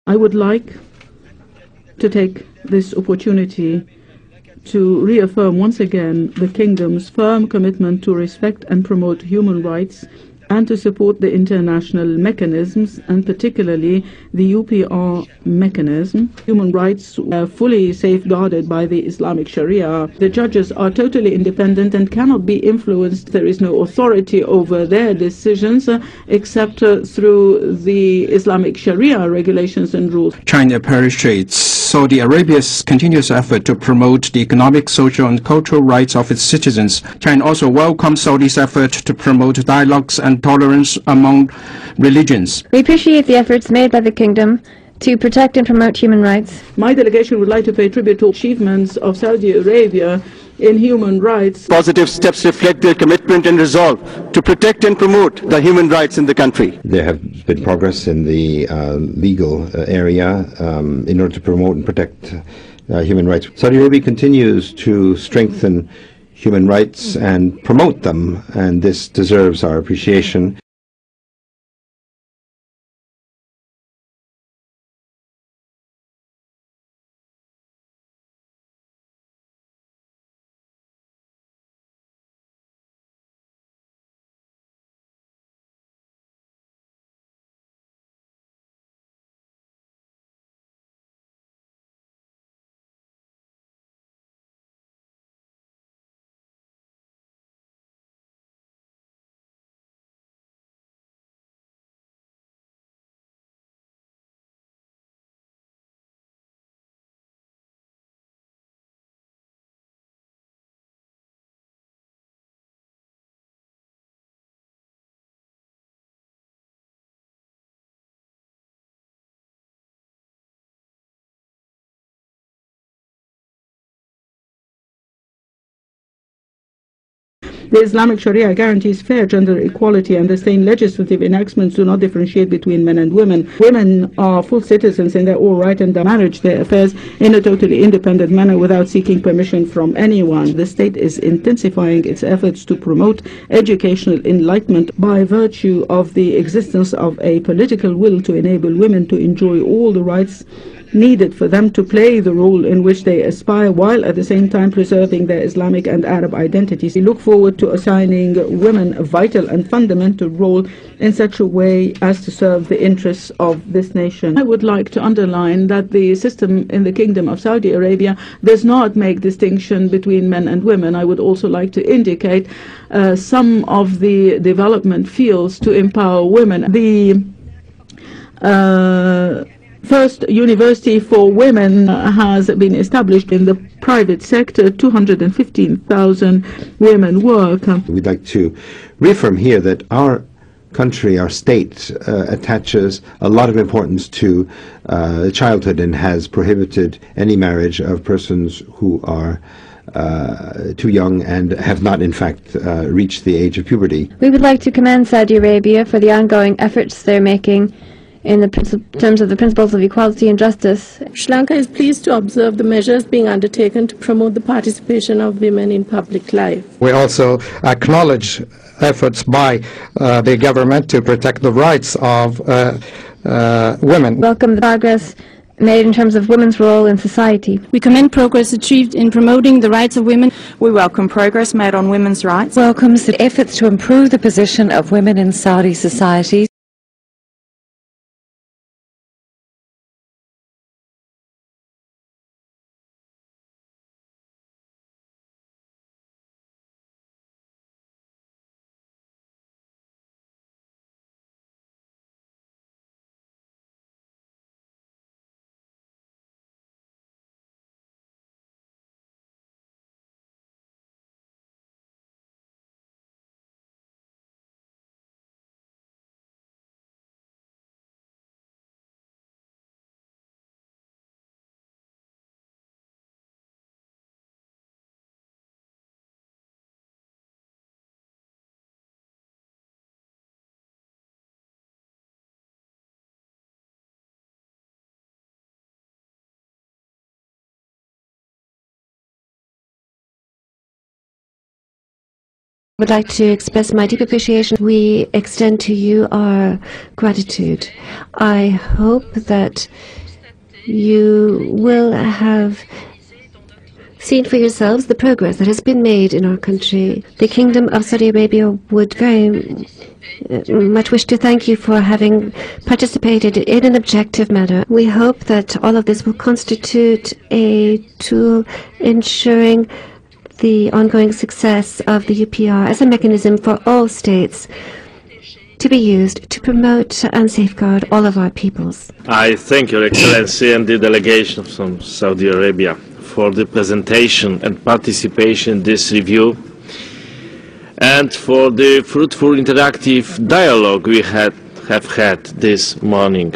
I would like to take this opportunity to reaffirm once again the Kingdom's firm commitment to respect and promote human rights and to support the international mechanisms, and particularly the UPR mechanism. Human rights are fully safeguarded by the Islamic Sharia. The judges are totally independent and cannot be influenced. There is no authority over their decisions except through the Islamic Sharia regulations and rules. China appreciates Saudi Arabia's continuous effort to promote the economic, social, and cultural rights of its citizens. China also welcomes Saudi's effort to promote dialogues and tolerance among religions. We appreciate the efforts made by the Kingdom to protect and promote human rights. My delegation would like to pay tribute to achievements of Saudi Arabia in human rights. Positive steps reflect their commitment and resolve to protect and promote the human rights in the country. There have been progress in the legal area in order to promote and protect human rights. Saudi Arabia continues to strengthen human rights and promote them, and this deserves our appreciation. The Islamic Sharia guarantees fair gender equality, and the same legislative enactments do not differentiate between men and women. Women are full citizens in their own right and manage their affairs in a totally independent manner without seeking permission from anyone. The state is intensifying its efforts to promote educational enlightenment by virtue of the existence of a political will to enable women to enjoy all the rights needed for them to play the role in which they aspire, while at the same time preserving their Islamic and Arab identities. We look forward to assigning women a vital and fundamental role in such a way as to serve the interests of this nation. I would like to underline that the system in the Kingdom of Saudi Arabia does not make distinction between men and women. I would also like to indicate some of the development fields to empower women. The first university for women has been established in the private sector. 215,000 women work. We'd like to reaffirm here that our country, our state, attaches a lot of importance to childhood and has prohibited any marriage of persons who are too young and have not, in fact, reached the age of puberty. We would like to commend Saudi Arabia for the ongoing efforts they're making in the terms of the principles of equality and justice. Sri Lanka is pleased to observe the measures being undertaken to promote the participation of women in public life. We also acknowledge efforts by the government to protect the rights of women. Welcome the progress made in terms of women's role in society. We commend progress achieved in promoting the rights of women. We welcome progress made on women's rights. Welcomes the efforts to improve the position of women in Saudi society. would like to express my deep appreciation. We extend to you our gratitude. I hope that you will have seen for yourselves the progress that has been made in our country. The Kingdom of Saudi Arabia would very much wish to thank you for having participated in an objective manner. We hope that all of this will constitute a tool ensuring the ongoing success of the UPR as a mechanism for all states to be used to promote and safeguard all of our peoples. I thank Your Excellency and the delegation from Saudi Arabia for the presentation and participation in this review, and for the fruitful interactive dialogue we have had this morning.